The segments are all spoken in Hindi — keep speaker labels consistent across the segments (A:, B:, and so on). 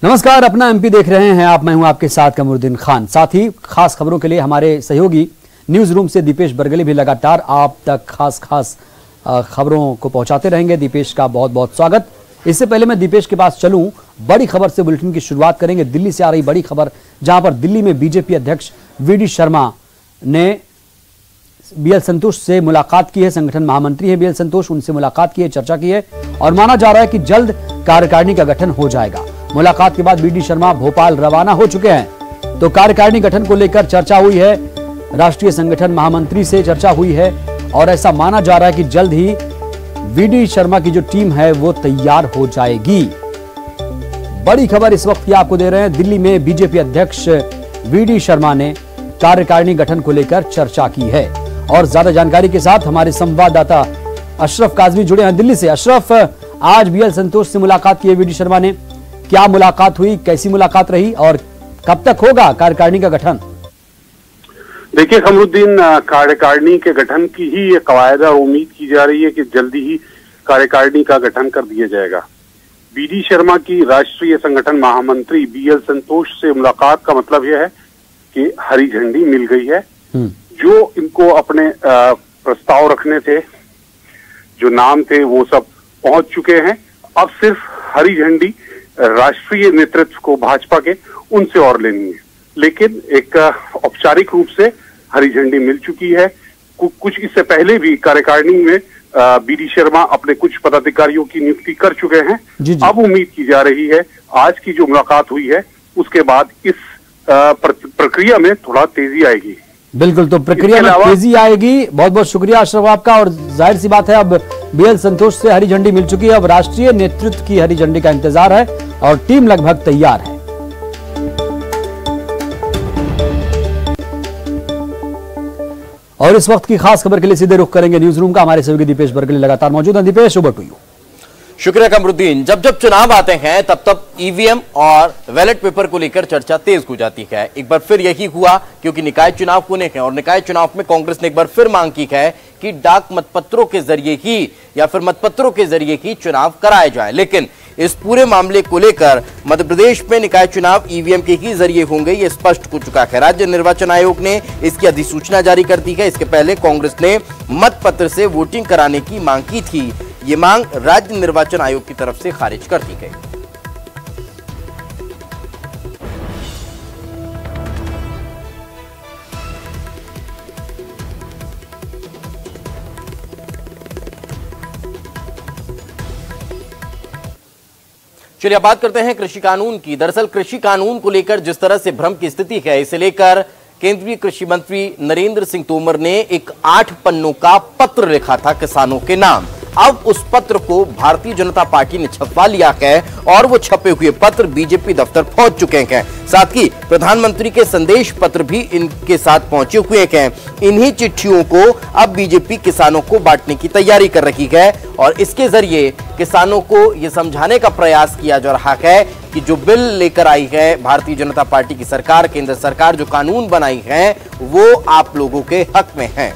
A: नमस्कार, अपना एमपी देख रहे हैं आप। मैं हूं आपके साथ कमरुद्दीन खान। साथ ही खास खबरों के लिए हमारे सहयोगी न्यूज रूम से दीपेश बरगली भी लगातार आप तक खास खबरों को पहुंचाते रहेंगे। दीपेश का बहुत बहुत स्वागत। इससे पहले मैं दीपेश के पास चलूं, बड़ी खबर से बुलेटिन की शुरुआत करेंगे। दिल्ली से आ रही बड़ी खबर, जहां पर दिल्ली में बीजेपी अध्यक्ष वी.डी. शर्मा ने बीएल संतोष से मुलाकात की है। संगठन महामंत्री है बीएल संतोष, उनसे मुलाकात की है, चर्चा की है और माना जा रहा है कि जल्द कार्यकारिणी का गठन हो जाएगा। मुलाकात के बाद वी.डी. शर्मा भोपाल रवाना हो चुके हैं। तो कार्यकारिणी गठन को लेकर चर्चा हुई है, राष्ट्रीय संगठन महामंत्री से चर्चा हुई है और ऐसा माना जा रहा है कि जल्द ही वी.डी. शर्मा की जो टीम है वो तैयार हो जाएगी। बड़ी खबर इस वक्त की आपको दे रहे हैं। दिल्ली में बीजेपी अध्यक्ष वी.डी. शर्मा ने कार्यकारिणी गठन को लेकर चर्चा की है और ज्यादा जानकारी के साथ हमारे संवाददाता अशरफ काजमी जुड़े हैं दिल्ली से। अशरफ, आज बीएल संतोष से मुलाकात की है वी.डी. शर्मा ने, क्या मुलाकात हुई, कैसी मुलाकात रही और कब तक होगा कार्यकारिणी का गठन?
B: देखिए कमरुद्दीन, कार्यकारिणी के गठन की ही ये कवायद और उम्मीद की जा रही है कि जल्दी ही कार्यकारिणी का गठन कर दिया जाएगा। वी.डी. शर्मा की राष्ट्रीय संगठन महामंत्री बीएल संतोष से मुलाकात का मतलब यह है कि हरी झंडी मिल गई है। जो इनको अपने प्रस्ताव रखने थे, जो नाम थे, वो सब पहुंच चुके हैं। अब सिर्फ हरी झंडी राष्ट्रीय नेतृत्व को, भाजपा के, उनसे और लेनी है। लेकिन एक औपचारिक रूप से हरी झंडी मिल चुकी है। कुछ इससे पहले भी कार्यकारिणी में वी.डी. शर्मा अपने कुछ पदाधिकारियों की नियुक्ति कर चुके हैं। अब उम्मीद की जा रही है आज की जो मुलाकात हुई है उसके बाद इस प्रक्रिया में थोड़ा तेजी आएगी।
A: बिल्कुल, तो प्रक्रिया में तेजी आएगी। बहुत बहुत शुक्रिया अशरफ आपका। और जाहिर सी बात है, अब बीएल संतोष से हरी झंडी मिल चुकी है, अब राष्ट्रीय नेतृत्व की हरी झंडी का इंतजार है और टीम लगभग तैयार है। और इस वक्त की खास खबर के लिए सीधे रुख करेंगे न्यूज रूम का। हमारे सहयोगी दीपेश बरगली लगातार मौजूद हैं। Deepesh, over to you.
C: शुक्रिया कमरुद्दीन। जब जब चुनाव आते हैं तब तब ईवीएम और बैलेट पेपर को लेकर चर्चा तेज हो जाती है। एक बार फिर यही हुआ, क्योंकि निकाय चुनाव होने हैं और निकाय चुनाव में कांग्रेस ने एक बार फिर मांग की है कि डाक मतपत्रों के जरिए ही या फिर मतपत्रों के जरिए ही चुनाव कराए जाए। लेकिन इस पूरे मामले को लेकर मध्य प्रदेश में निकाय चुनाव ईवीएम के ही जरिए होंगे, ये स्पष्ट हो चुका है। राज्य निर्वाचन आयोग ने इसकी अधिसूचना जारी कर दी है। इसके पहले कांग्रेस ने मतपत्र से वोटिंग कराने की मांग की थी। ये मांग राज्य निर्वाचन आयोग की तरफ से खारिज कर दी गई। चलिए अब बात करते हैं कृषि कानून की। दरअसल कृषि कानून को लेकर जिस तरह से भ्रम की स्थिति है, इसे लेकर केंद्रीय कृषि मंत्री नरेंद्र सिंह तोमर ने एक 8 पन्नों का पत्र लिखा था किसानों के नाम। अब उस पत्र को भारतीय जनता पार्टी ने छपवा लिया है और वो छपे हुए पत्र बीजेपी दफ्तर पहुंच चुके हैं। साथ ही प्रधानमंत्री के संदेश पत्र भी इनके साथ पहुंचे हुए हैं। इन्हीं चिट्ठियों को अब बीजेपी किसानों को बांटने की तैयारी कर रही है और इसके जरिए किसानों को यह समझाने का प्रयास किया जा रहा है कि जो बिल लेकर आई है भारतीय जनता पार्टी की सरकार, केंद्र सरकार, जो कानून बनाई है वो आप लोगों के हक में है।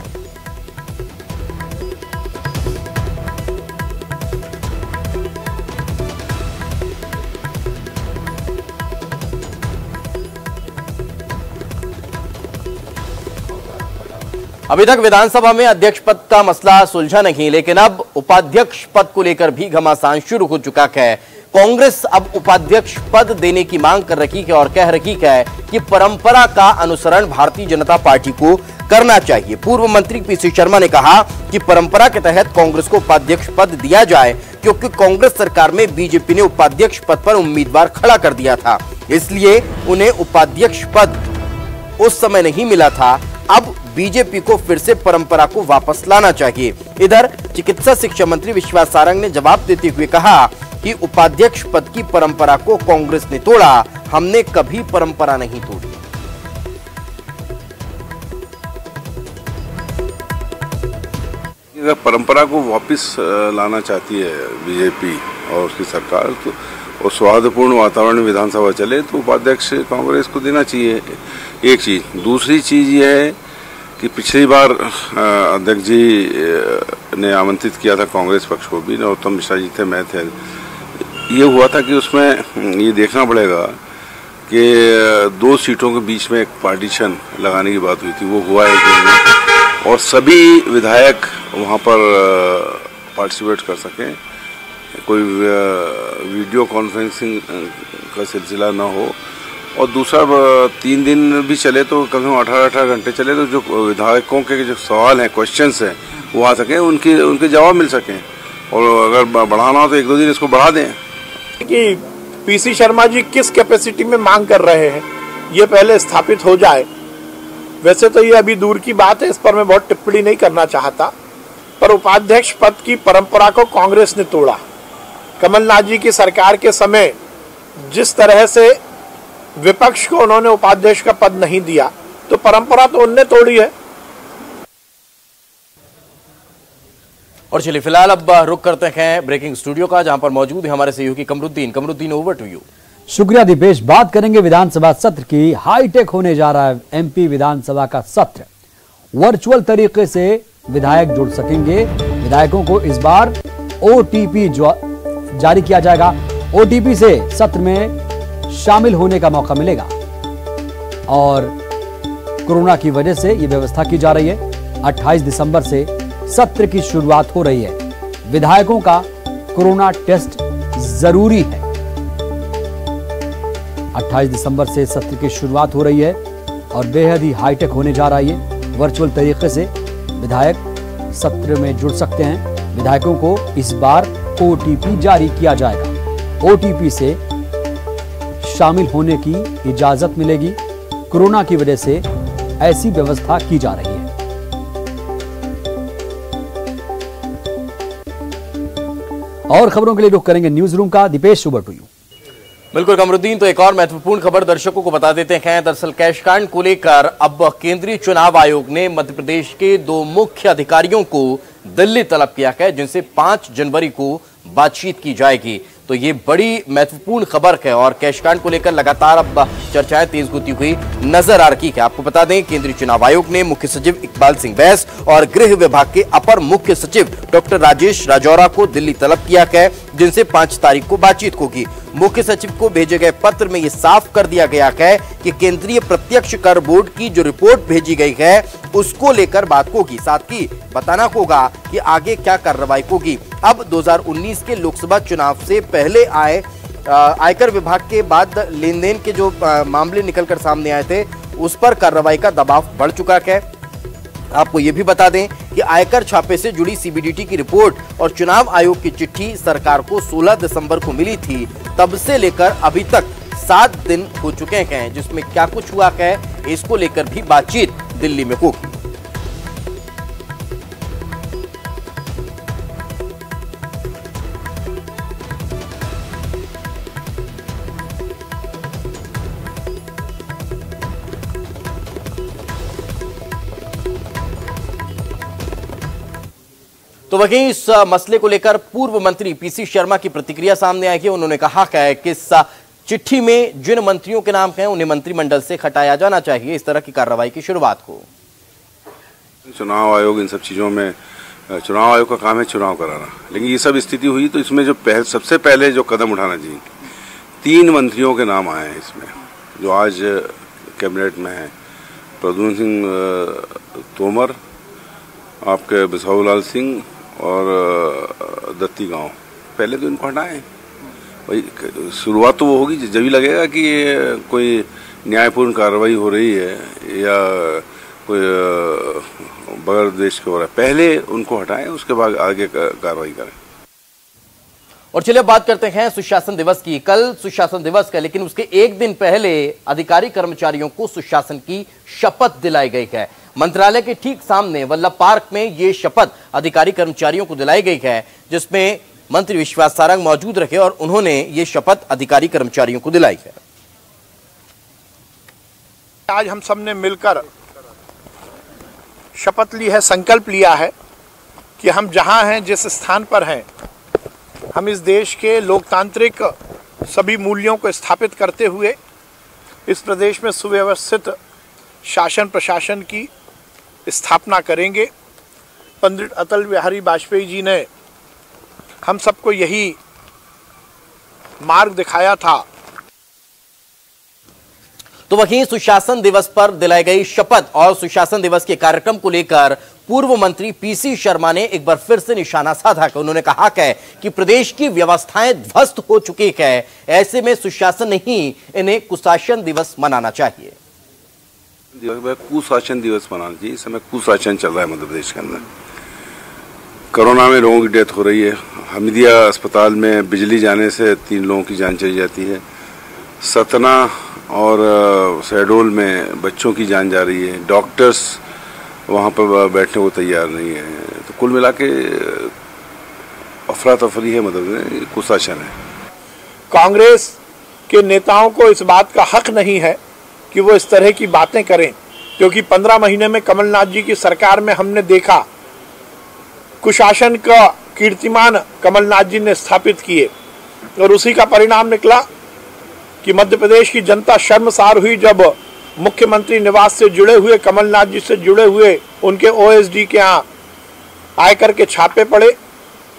C: अभी तक विधानसभा में अध्यक्ष पद का मसला सुलझा नहीं, लेकिन अब उपाध्यक्ष पद को लेकर भी घमासान शुरू हो चुका है। कांग्रेस अब उपाध्यक्ष पद देने की मांग कर रही है और कह रही है कि परंपरा का अनुसरण भारतीय जनता पार्टी को करना चाहिए। पूर्व मंत्री पीसी शर्मा ने कहा कि परंपरा के तहत कांग्रेस को उपाध्यक्ष पद दिया जाए, क्योंकि कांग्रेस सरकार में बीजेपी ने उपाध्यक्ष पद पर उम्मीदवार खड़ा कर दिया था, इसलिए उन्हें उपाध्यक्ष पद उस समय नहीं मिला था। अब बीजेपी को फिर से परंपरा को वापस लाना चाहिए। इधर चिकित्सा शिक्षा मंत्री विश्वास सारंग ने जवाब देते हुए कहा कि उपाध्यक्ष पद की परंपरा को कांग्रेस ने तोड़ा, हमने कभी परंपरा नहीं तोड़ी।
D: अगर परंपरा को वापस लाना चाहती है बीजेपी और उसकी सरकार, तो और सौहार्दपूर्ण वातावरण में विधानसभा चले तो उपाध्यक्ष कांग्रेस को देना चाहिए। एक चीज। दूसरी चीज ये है कि पिछली बार अध्यक्ष जी ने आमंत्रित किया था कांग्रेस पक्ष को भी, नरोत्तम मिश्रा जी थे, मैं थे, ये हुआ था कि उसमें ये देखना पड़ेगा कि 2 सीटों के बीच में एक पार्टीशन लगाने की बात हुई थी, वो हुआ है कि नहीं, और सभी विधायक वहाँ पर पार्टिसिपेट कर सकें, कोई वीडियो कॉन्फ्रेंसिंग का सिलसिला ना हो, और दूसरा 3 दिन भी चले तो कम से कम 18 घंटे चले तो जो विधायकों के जो सवाल हैं, क्वेश्चंस हैं, वो आ सकें, उनके जवाब मिल सकें, और अगर बढ़ाना हो तो 1-2 दिन इसको बढ़ा दें।
E: कि पीसी शर्मा जी किस कैपेसिटी में मांग कर रहे हैं ये पहले स्थापित हो जाए। वैसे तो ये अभी दूर की बात है, इस पर मैं बहुत टिप्पणी नहीं करना चाहता, पर उपाध्यक्ष पद की परंपरा को कांग्रेस ने तोड़ा। कमलनाथ जी की सरकार के समय जिस तरह से विपक्ष को उन्होंने उपाध्यक्ष का पद नहीं दिया, तो परंपरा तो उनने तोड़ी है।
C: और चलिए फिलहाल अब रुक करते हैं ब्रेकिंग स्टूडियो का, जहां पर मौजूद है हमारे सहयोगी कमरुद्दीन, ओवर टू यू।
A: शुक्रिया दीपेश। बात करेंगे विधानसभा सत्र की। हाईटेक होने जा रहा है एमपी विधानसभा का सत्र। वर्चुअल तरीके से विधायक जुड़ सकेंगे। विधायकों को इस बार ओटीपी जारी किया जाएगा। ओटीपी से सत्र में शामिल होने का मौका मिलेगा, और कोरोना की वजह से यह व्यवस्था की जा रही है। 28 दिसंबर से सत्र की शुरुआत हो रही है। विधायकों का कोरोना टेस्ट जरूरी है। 28 दिसंबर से सत्र की शुरुआत हो रही है और बेहद ही हाईटेक होने जा रहा है। वर्चुअल तरीके से विधायक सत्र में जुड़ सकते हैं। विधायकों को इस बार ओटीपी जारी किया जाएगा। ओटीपी से शामिल होने की इजाजत मिलेगी। कोरोना की वजह से ऐसी व्यवस्था की जा रही है। और खबरों के लिए रुख करेंगे न्यूज रूम का। Deepesh, over to you.
C: बिल्कुल कमरुद्दीन, तो एक और महत्वपूर्ण खबर दर्शकों को बता देते हैं। दरअसल कैश कांड को लेकर अब केंद्रीय चुनाव आयोग ने मध्य प्रदेश के 2 मुख्य अधिकारियों को दिल्ली तलब किया है, जिनसे 5 जनवरी को बातचीत की जाएगी। तो ये बड़ी महत्वपूर्ण खबर है और कैश कांड को लेकर लगातार अब चर्चाएं तेज होती हुई नजर आ रही है। आपको बता दें, केंद्रीय चुनाव आयोग ने मुख्य सचिव इकबाल सिंह बैस और गृह विभाग के अपर मुख्य सचिव डॉक्टर राजेश राजौरा को दिल्ली तलब किया है, जिनसे 5 तारीख को बातचीत होगी। मुख्य सचिव को भेजे गए पत्र में यह साफ कर दिया गया है कि केंद्रीय प्रत्यक्ष कर बोर्ड की जो रिपोर्ट भेजी गई है उसको लेकर बात होगी। साथ ही बताना होगा कि आगे क्या कार्रवाई होगी। अब 2019 के लोकसभा चुनाव से पहले आए आयकर विभाग के बाद लेन देन के जो मामले निकलकर सामने आए थे, उस पर कार्रवाई का दबाव बढ़ चुका है। आपको यह भी बता दें कि आयकर छापे से जुड़ी सीबीडीटी की रिपोर्ट और चुनाव आयोग की चिट्ठी सरकार को 16 दिसंबर को मिली थी। तब से लेकर अभी तक 7 दिन हो चुके हैं, जिसमें क्या कुछ हुआ है इसको लेकर भी बातचीत दिल्ली में होगी। तो वहीं इस मसले को लेकर पूर्व मंत्री पीसी शर्मा की प्रतिक्रिया सामने आई है। उन्होंने कहा है कि इस चिट्ठी में जिन मंत्रियों के नाम हैं उन्हें मंत्रिमंडल से हटाया जाना चाहिए। इस तरह की कार्रवाई की शुरुआत हो।
D: चुनाव आयोग इन सब चीज़ों में, चुनाव आयोग का काम है चुनाव कराना, लेकिन ये सब स्थिति हुई तो इसमें जो सबसे पहले जो कदम उठाना चाहिए, 3 मंत्रियों के नाम आए हैं इसमें जो आज कैबिनेट में हैं। प्रद्युम्न सिंह तोमर, आपके बिसाहूलाल सिंह और दत्ती गांव। पहले तो इनको हटाएं भाई। शुरुआत तो वो होगी जब भी लगेगा कि ये कोई न्यायपूर्ण कार्रवाई हो रही है या कोई बगैर देश के हो रहा है। पहले उनको हटाएं, उसके बाद आगे कार्रवाई करें।
C: और चलिए बात करते हैं सुशासन दिवस की। कल सुशासन दिवस का, लेकिन उसके एक दिन पहले अधिकारी कर्मचारियों को सुशासन की शपथ दिलाई गई है। मंत्रालय के ठीक सामने वल्लभ पार्क में ये शपथ अधिकारी कर्मचारियों को दिलाई गई है, जिसमें मंत्री विश्वास सारंग मौजूद रहे और उन्होंने ये शपथ अधिकारी कर्मचारियों को दिलाई है।
E: आज हम सबने मिलकर शपथ ली है, संकल्प लिया है कि हम जहां हैं, जिस स्थान पर हैं, हम इस देश के लोकतांत्रिक सभी मूल्यों को स्थापित करते हुए इस प्रदेश में सुव्यवस्थित शासन प्रशासन की स्थापना करेंगे। पंडित अटल बिहारी वाजपेयी जी ने हम सबको यही मार्ग दिखाया था।
C: तो वहीं सुशासन दिवस पर दिलाई गई शपथ और सुशासन दिवस के कार्यक्रम को लेकर पूर्व मंत्री पीसी शर्मा ने एक बार फिर से निशाना साधा कि उन्होंने कहा कि प्रदेश की व्यवस्थाएं ध्वस्त हो चुकी है, ऐसे में सुशासन नहीं, इन्हें कुशासन दिवस मनाना चाहिए।
D: कुशासन दिवस मनाना चाहिए। इस समय कुशासन चल रहा है मध्य प्रदेश के अंदर। कोरोना में लोगों की डेथ हो रही है। हमीदिया अस्पताल में बिजली जाने से 3 लोगों की जान चली जाती है। सतना और शहडोल में बच्चों की जान जा रही है। डॉक्टर्स वहाँ पर बैठने को तैयार नहीं है। तो कुल मिला के अफरा तफरी है, मतलब कुशासन है।
E: कांग्रेस के नेताओं को इस बात का हक नहीं है कि वो इस तरह की बातें करें, क्योंकि 15 महीने में कमलनाथ जी की सरकार में हमने देखा कुशासन का कीर्तिमान कमलनाथ जी ने स्थापित किए और उसी का परिणाम निकला कि मध्य प्रदेश की जनता शर्मसार हुई जब मुख्यमंत्री निवास से जुड़े हुए, कमलनाथ जी से जुड़े हुए उनके ओएसडी के यहाँ आयकर के छापे पड़े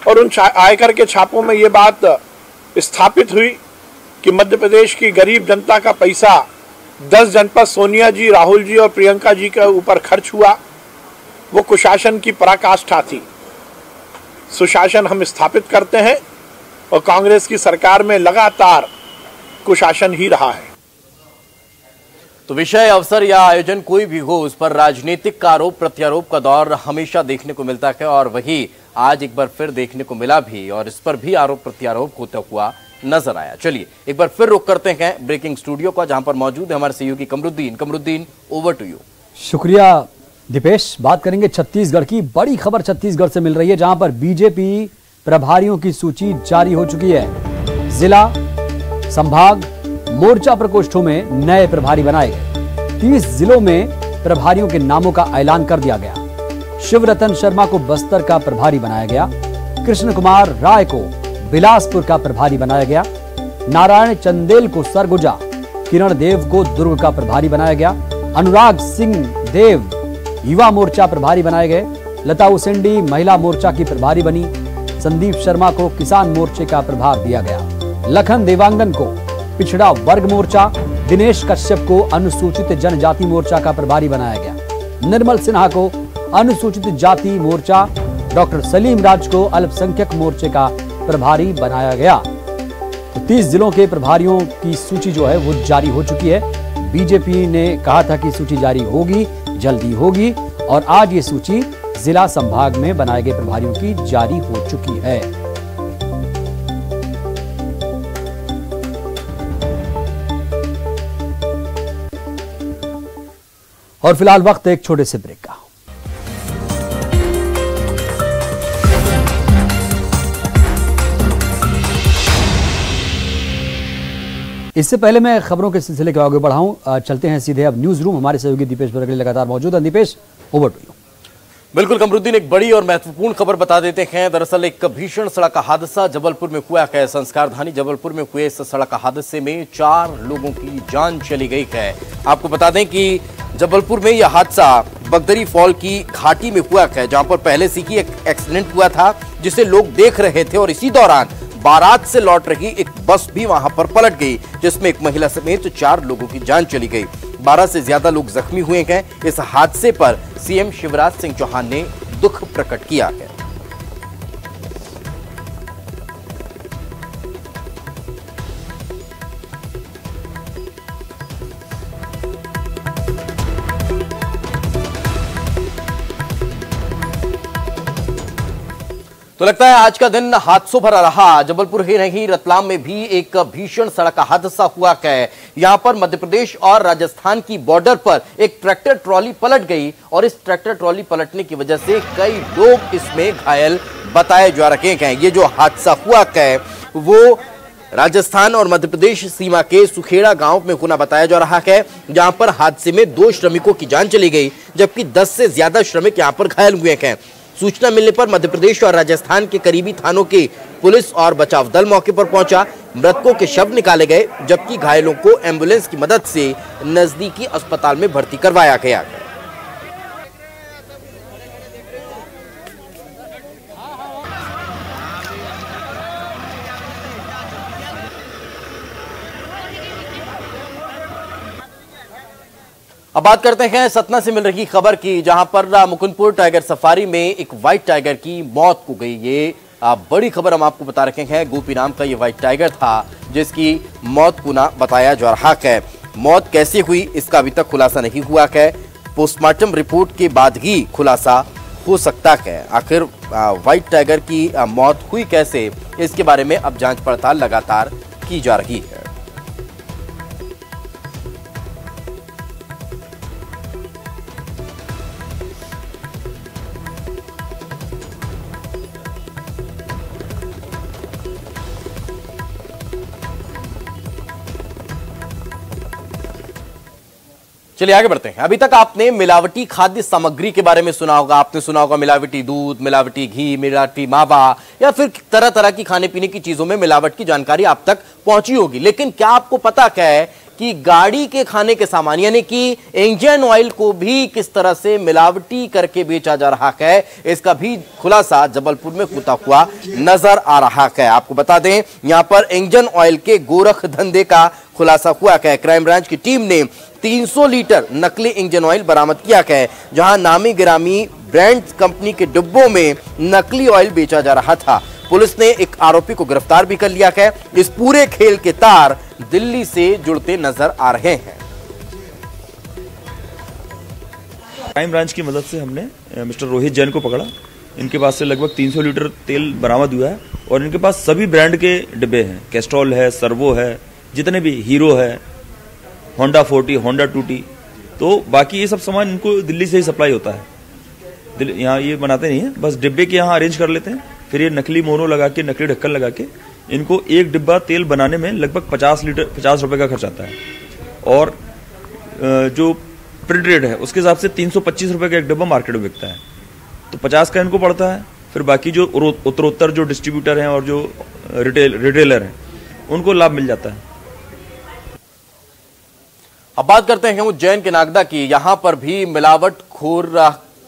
E: और उन आयकर के छापों में ये बात स्थापित हुई कि मध्य प्रदेश की गरीब जनता का पैसा 10 जनपद सोनिया जी, राहुल जी और प्रियंका जी के ऊपर खर्च हुआ। वो कुशासन की पराकाष्ठा थी। सुशासन हम स्थापित करते हैं और कांग्रेस की सरकार में लगातार कुशासन ही रहा है।
C: तो विषय, अवसर या आयोजन कोई भी हो, उस पर राजनीतिक आरोप प्रत्यारोप का दौर हमेशा देखने को मिलता है और वही आज एक बार फिर देखने को मिला भी और इस पर भी आरोप प्रत्यारोप होता हुआ नजर आया। चलिए एक बार फिर रुक करते हैं ब्रेकिंग स्टूडियो का, जहां पर मौजूद है हमारे सहयोगी कमरुद्दीन। Over to you.
A: शुक्रिया दीपेश। बात करेंगे छत्तीसगढ़ की। बड़ी खबर छत्तीसगढ़ से मिल रही है, जहां पर बीजेपी प्रभारियों की सूची जारी हो चुकी है। जिला, संभाग, मोर्चा प्रकोष्ठों में नए प्रभारी बनाए गए। 30 जिलों में प्रभारियों के नामों का ऐलान कर दिया गया। शिवरतन शर्मा को बस्तर का प्रभारी बनाया गया। कृष्ण कुमार राय को बिलासपुर का प्रभारी बनाया गया। नारायण चंदेल को सरगुजा, किरण देव को दुर्ग का प्रभारी बनाया गया। अनुराग सिंह देव युवा मोर्चा प्रभारी बनाए गए। लता उसेंडी महिला मोर्चा की प्रभारी बनी। संदीप शर्मा को किसान मोर्चे का प्रभार दिया गया। लखन देवांगन को पिछड़ा वर्ग मोर्चा, दिनेश कश्यप को अनुसूचित जनजाति मोर्चा का प्रभारी बनाया गया। निर्मल सिन्हा को अनुसूचित जाति मोर्चा, डॉक्टर सलीम राज को अल्पसंख्यक मोर्चे का प्रभारी बनाया गया। तो 30 जिलों के प्रभारियों की सूची जो है वो जारी हो चुकी है। बीजेपी ने कहा था कि सूची जारी होगी, जल्दी होगी, और आज ये सूची जिला संभाग में बनाए गए प्रभारियों की जारी हो चुकी है। और फिलहाल वक्त एक छोटे से ब्रेक का। इससे पहले मैं खबरों के सिलसिले को आगे बढ़ाऊं, चलते हैं सीधे अब न्यूज रूम। हमारे सहयोगी दीपेश बरगले लगातार मौजूद हैं। Deepesh, over to you.
C: बिल्कुल कमरुद्दीन, एक बड़ी और महत्वपूर्ण खबर बता देते हैं। दरअसल एक भीषण सड़क हादसा जबलपुर में हुआ है। संस्कारधानी जबलपुर में हुए इस सड़क हादसे में 4 लोगों की जान चली गई है। आपको बता दें कि जबलपुर में यह हादसा बगदरी फॉल की घाटी में हुआ है, जहां पर पहले से ही एक एक्सीडेंट हुआ था जिसे लोग देख रहे थे और इसी दौरान बारात से लौट रही एक बस भी वहां पर पलट गई, जिसमें एक महिला समेत 4 लोगों की जान चली गई। 12 से ज्यादा लोग जख्मी हुए हैं। इस हादसे पर सीएम शिवराज सिंह चौहान ने दुख प्रकट किया है। तो लगता है आज का दिन हादसों भरा रहा। जबलपुर ही नहीं, रतलाम में भी एक भीषण सड़क हादसा हुआ है। यहां पर मध्य प्रदेश और राजस्थान की बॉर्डर पर एक ट्रैक्टर ट्रॉली पलट गई और इस ट्रैक्टर ट्रॉली पलटने की वजह से कई लोग इसमें घायल बताए जा रहे हैं। ये जो हादसा हुआ है वो राजस्थान और मध्य प्रदेश सीमा के सुखेड़ा गांव में होना बताया जा रहा है, जहां पर हादसे में 2 श्रमिकों की जान चली गई, जबकि 10 से ज्यादा श्रमिक यहां पर घायल हुए हैं। सूचना मिलने पर मध्य प्रदेश और राजस्थान के करीबी थानों की पुलिस और बचाव दल मौके पर पहुंचा। मृतकों के शव निकाले गए, जबकि घायलों को एम्बुलेंस की मदद से नजदीकी अस्पताल में भर्ती करवाया गया। अब बात करते हैं सतना से मिल रही खबर की, जहां पर मुकुंदपुर टाइगर सफारी में एक व्हाइट टाइगर की मौत हो गई। ये बड़ी खबर हम आपको बता रखे हैं। गोपी नाम का ये व्हाइट टाइगर था जिसकी मौत पुनः बताया जा रहा है। मौत कैसे हुई इसका अभी तक खुलासा नहीं हुआ है। पोस्टमार्टम रिपोर्ट के बाद ही खुलासा हो सकता है। आखिर व्हाइट टाइगर की मौत हुई कैसे, इसके बारे में अब जांच पड़ताल लगातार की जा रही है। चलिए आगे बढ़ते हैं। अभी तक आपने मिलावटी खाद्य सामग्री के बारे में सुना होगा। आपने सुना होगा मिलावटी दूध, मिलावटी घी, मिलावटी मावा या फिर तरह तरह की खाने पीने की चीजों में मिलावट की जानकारी आप तक पहुंची होगी। लेकिन क्या आपको पता क्या है कि गाड़ी के खाने के सामान यानी कि इंजन ऑयल को भी किस तरह से मिलावटी करके बेचा जा रहा है, इसका भी खुलासा जबलपुर में होता हुआ नजर आ रहा है। आपको बता दें, यहां पर इंजन ऑयल के गोरख धंधे का खुलासा हुआ है। क्राइम ब्रांच की टीम ने 300 लीटर नकली इंजन ऑयल बरामद किया है, जहां नामी गिरामी ब्रांड कंपनी के डिब्बों में नकली ऑयल बेचा जा रहा था। पुलिस ने एक आरोपी को गिरफ्तार भी कर लिया है। इस पूरे खेल के तार दिल्ली से जुड़ते नजर आ रहे हैं।
F: क्राइम ब्रांच की मदद से हमने मिस्टर रोहित जैन को पकड़ा। इनके पास से लगभग 300 लीटर तेल बरामद हुआ है और इनके पास सभी ब्रांड के डिब्बे हैं। कैस्ट्रॉल है, सर्वो है, जितने भी हीरो है, होंडा 40, होंडा 2T, तो बाकी ये सब सामान इनको दिल्ली से ही सप्लाई होता है। यहाँ ये बनाते नहीं है, बस डिब्बे के यहाँ अरेंज कर लेते हैं, फिर ये नकली मोनो लगा के, नकली ढक्कन लगा के इनको एक डिब्बा तेल बनाने में लगभग 50 रुपए का खर्च आता है। और जो प्रिंट रेट है उसके हिसाब से 325 रुपए का एक डिब्बा मार्केट में बिकता है, तो 50 का इनको पड़ता है। फिर बाकी जो उत्तरोत्तर जो डिस्ट्रीब्यूटर हैं और जो रिटेलर हैं उनको लाभ मिल जाता है।
C: अब बात करते हैं उज्जैन के नागदा की। यहां पर भी मिलावटखोर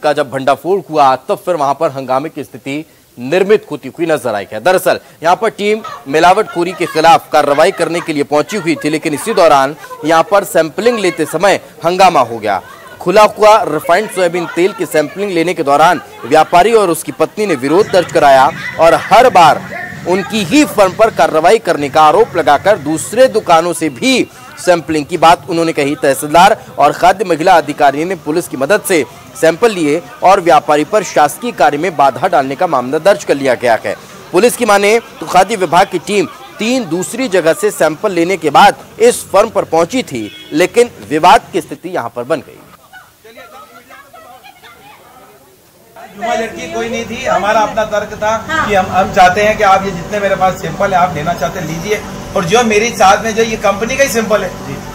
C: का जब भंडाफोड़ हुआ तब फिर वहां पर हंगामे की स्थिति निर्मित होती हुई नजर आई है। दरअसल यहां पर टीम मिलावटखोरी के खिलाफ कार्रवाई करने के लिए पहुंची हुई थी, लेकिन इसी दौरान यहां पर सैंपलिंग लेते समय हंगामा हो गया। खुला हुआ रिफाइंड सोयाबीन तेल की सैंपलिंग लेने के दौरान व्यापारी और उसकी पत्नी ने विरोध दर्ज कराया और हर बार उनकी ही फर्म पर कार्रवाई करने का आरोप लगाकर दूसरे दुकानों से भी सैंपलिंग की बात उन्होंने कही। तहसीलदार और खाद्य महिला अधिकारी ने पुलिस की मदद से सैंपल लिए और व्यापारी पर शासकीय कार्य में बाधा डालने का मामला दर्ज कर लिया गया है। पुलिस की माने तो खाद्य विभाग की टीम 3 दूसरी जगह से सैंपल लेने के बाद इस फर्म पर पहुंची थी, लेकिन विवाद की स्थिति यहां पर बन गई।
G: जुमा लड़की कोई नहीं थी, हमारा अपना तर्क था कि हम चाहते हैं कि आप ये जितने मेरे पास सैंपल है आप लेना चाहते हैं लीजिए, और जो मेरी साथ में जो ये कंपनी का ही सैंपल है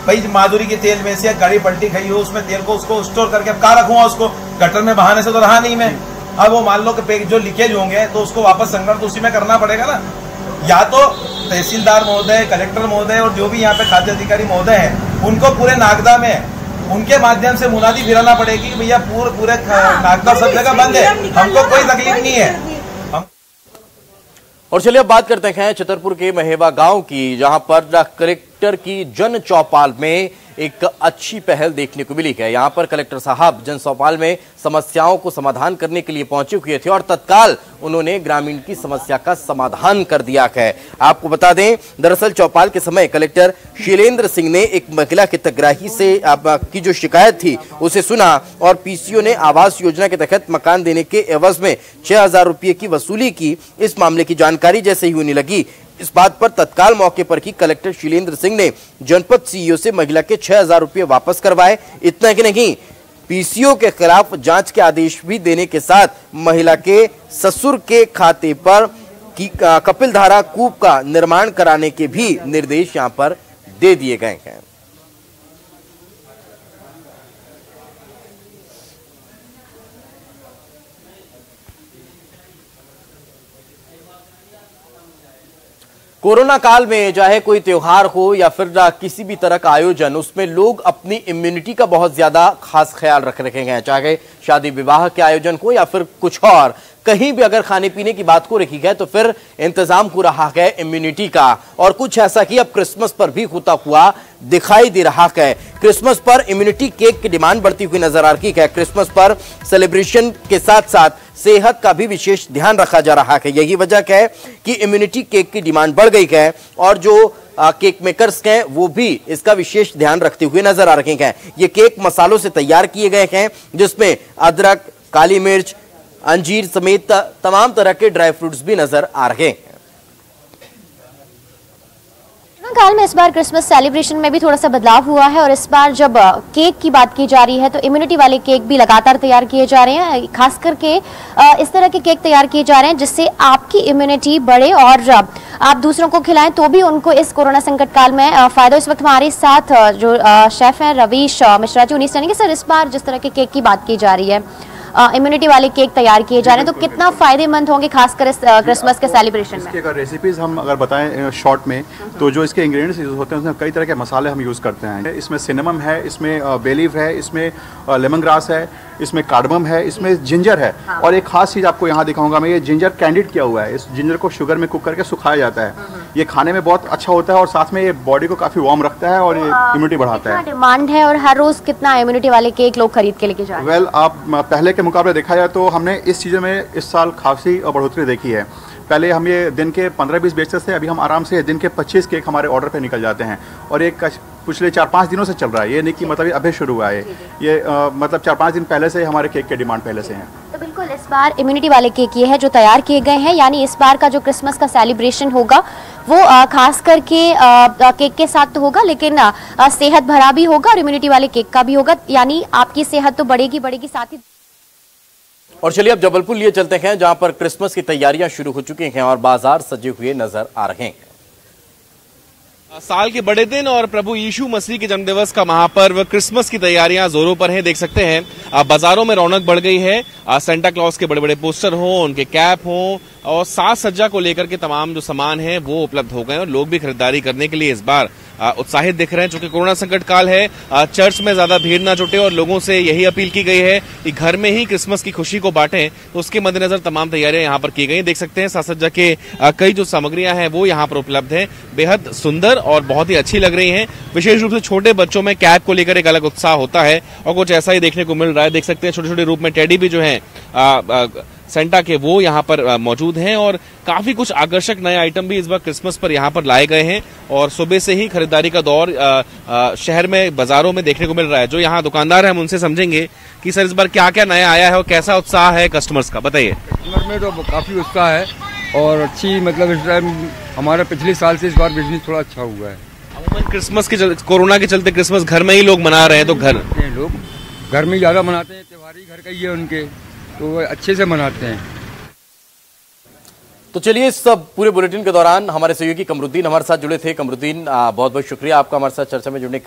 G: भाई, माधुरी के तेल में से गाड़ी पलटी खाई हो उसमें तेल को उसको स्टोर करके अब कहाँ रखूंगा उसको, गटर में बहाने से तो रहा नहीं मैं। अब वो मान लो कि जो लीकेज होंगे तो उसको वापस संग्रहण तो उसी में करना पड़ेगा ना। या तो तहसीलदार महोदय, कलेक्टर महोदय और जो भी यहाँ पे खाद्य अधिकारी महोदय हैं उनको पूरे नागदा में उनके माध्यम से मुनादी फिराना पड़ेगी कि भैया पूरे नागदा सब जगह बंद है, हमको कोई तकलीफ नहीं है।
C: और चलिए अब बात करते हैं छतरपुर के महेवा गांव की, जहां पर कलेक्टर की जन चौपाल में एक अच्छी पहल देखने को मिली है। यहां पर कलेक्टर साहब जन चौपाल में समस्याओं को समाधान करने के लिए पहुंचे हुए थे और तत्काल उन्होंने ग्रामीण की समस्या का समाधान कर दिया है। आपको बता दें, दरअसल चौपाल के समय कलेक्टर शीलेंद्र सिंह ने एक महिला हितग्राही से की जो शिकायत थी उसे सुना और पीसीओ ने आवास योजना के तहत मकान देने के एवज में 6000 रुपये की वसूली की। इस मामले की जानकारी जैसे ही होने लगी, इस बात पर तत्काल मौके पर ही कलेक्टर शीलेंद्र सिंह ने जनपद सीईओ से महिला के 6000 रुपये वापस करवाए। इतना ही नहीं, पीसीओ के खिलाफ जांच के आदेश भी देने के साथ महिला के ससुर के खाते पर कपिलधारा कूप का निर्माण कराने के भी निर्देश यहां पर दे दिए गए हैं। कोरोना काल में चाहे कोई त्योहार हो या फिर किसी भी तरह का आयोजन, उसमें लोग अपनी इम्यूनिटी का बहुत ज्यादा खास ख्याल रख रहे हैं। चाहे शादी विवाह के आयोजन हो या फिर कुछ और, कहीं भी अगर खाने पीने की बात को रखी गई तो फिर इंतजाम हो रहा है इम्यूनिटी का, और कुछ ऐसा ही अब क्रिसमस पर भी होता हुआ दिखाई दे रहा है। क्रिसमस पर इम्यूनिटी केक की डिमांड बढ़ती हुई नजर आ रही है। क्रिसमस पर सेलिब्रेशन के साथ साथ सेहत का भी विशेष ध्यान रखा जा रहा है। यही वजह है कि इम्यूनिटी केक की डिमांड बढ़ गई है और जो केक मेकर्स हैं वो भी इसका विशेष ध्यान रखते हुए नजर आ रहे हैं। ये केक मसालों से तैयार किए गए हैं जिसमें अदरक, काली मिर्च, अंजीर समेत तमाम तरह के ड्राई फ्रूट्स भी नजर आ रहे हैं।
H: काल में इस बार क्रिसमस सेलिब्रेशन में भी थोड़ा सा बदलाव हुआ है और इस बार जब केक की बात की जा रही है तो इम्यूनिटी वाले केक भी लगातार तैयार किए जा रहे हैं। खास करके इस तरह के केक तैयार किए जा रहे हैं जिससे आपकी इम्यूनिटी बढ़े और आप दूसरों को खिलाएं तो भी उनको इस कोरोना संकट काल में फायदा। इस वक्त हमारे साथ जो शेफ हैं रवीश मिश्रा जी, उन्हीं से सर इस बार जिस तरह के केक की बात की जा रही है, इम्यूनिटी वाले केक तैयार किए जा रहे हैं तो कितना फायदेमंद होंगे खासकर इस क्रिसमस के सेलिब्रेशन में?
I: अगर रेसिपीज हम अगर बताएं शॉर्ट में तो जो इसके इंग्रेडिएंट्स यूज होते हैं उसमें कई तरह के मसाले हम यूज़ करते हैं। इसमें सिनेमम है, इसमें बे लीफ है, इसमें लेमन ग्रास है, इसमें कार्डमम है, इसमें जिंजर है। हाँ। और एक खास चीज़ आपको यहाँ दिखाऊंगा मैं, ये जिंजर कैंडिड किया हुआ है। इस जिंजर को शुगर में कुक करके सुखाया जाता है। ये खाने में बहुत अच्छा होता है और साथ में ये बॉडी को काफ़ी वार्म रखता है और ये इम्यूनिटी बढ़ाता है।
H: डिमांड है और हर रोज़ कितना इम्यूनिटी वाले केक लोग खरीद के लेके जा रहे हैं?
I: वेल, आप पहले के मुकाबले देखा जाए तो हमने इस चीज़ों में इस साल खासी बढ़ोतरी देखी है। पहले हम ये दिन के 15-20 बेचते थे, अभी हम आराम से दिन के 25 केक हमारे ऑर्डर पे निकल जाते हैं और ये पिछले 4-5 दिनों से चल रहा है। ये नहीं कि मतलब अभी शुरू हुआ है, ये मतलब 4-5 दिन पहले से हमारे केक के डिमांड पहले से हैं।
H: तो बिल्कुल इस बार इम्यूनिटी वाले केक ये है जो तैयार किए गए हैं, यानी इस बार का जो क्रिसमस का सेलिब्रेशन होगा वो खास करके केक के साथ तो होगा लेकिन सेहत भरा भी होगा और इम्यूनिटी वाले केक का भी होगा, यानी आपकी सेहत तो बढ़ेगी साथ ही।
C: और चलिए अब जबलपुर लिए चलते हैं जहां पर क्रिसमस की तैयारियां शुरू हो चुकी हैं और बाजार सजे हुए नजर आ रहे हैं।
J: साल के बड़े दिन और प्रभु यीशु मसीह के जन्मदिवस का महापर्व क्रिसमस की तैयारियां जोरों पर हैं। देख सकते हैं बाजारों में रौनक बढ़ गई है। सेंटा क्लॉज के बड़े बड़े पोस्टर हों, उनके कैप हों और साज सज्जा को लेकर के तमाम जो सामान है वो उपलब्ध हो गए और लोग भी खरीदारी करने के लिए इस बार उत्साहित दिख रहे हैं। चूंकि कोरोना संकट काल है, चर्च में ज्यादा भीड़ ना जुटे और लोगों से यही अपील की गई है कि घर में ही क्रिसमस की खुशी को बांटें, तो उसके मद्देनजर तमाम तैयारियां यहाँ पर की गई। देख सकते हैं साज सज्जा के कई जो सामग्रियां हैं वो यहाँ पर उपलब्ध है, बेहद सुंदर और बहुत ही अच्छी लग रही है। विशेष रूप से छोटे बच्चों में कैप को लेकर एक अलग उत्साह होता है और कुछ ऐसा ही देखने को मिल रहा है। देख सकते हैं छोटे छोटे रूप में टेडी भी जो है सेंटा के वो यहाँ पर मौजूद हैं और काफी कुछ आकर्षक नए आइटम भी इस बार क्रिसमस पर यहाँ पर लाए गए हैं और सुबह से ही खरीदारी का दौर शहर में बाजारों में देखने को मिल रहा है। जो यहाँ दुकानदार हैं हम उनसे समझेंगे कि सर इस बार क्या क्या नया आया है और कैसा उत्साह है कस्टमर्स का, बताइए।
K: कस्टमर में तो काफी उत्साह है और अच्छी मतलब इस टाइम हमारा पिछले साल से इस बार बिजनेस थोड़ा अच्छा हुआ है।
J: अमूमन क्रिसमस के कोरोना के चलते क्रिसमस घर में ही लोग मना रहे हैं, तो
K: लोग घर में ज्यादा मनाते हैं, त्योहार ही घर का ही है उनके, तो वो अच्छे से मनाते हैं।
C: तो चलिए इस पूरे बुलेटिन के दौरान हमारे सहयोगी कमरुद्दीन हमारे साथ जुड़े थे। कमरुद्दीन बहुत बहुत शुक्रिया आपका हमारे साथ चर्चा में जुड़ने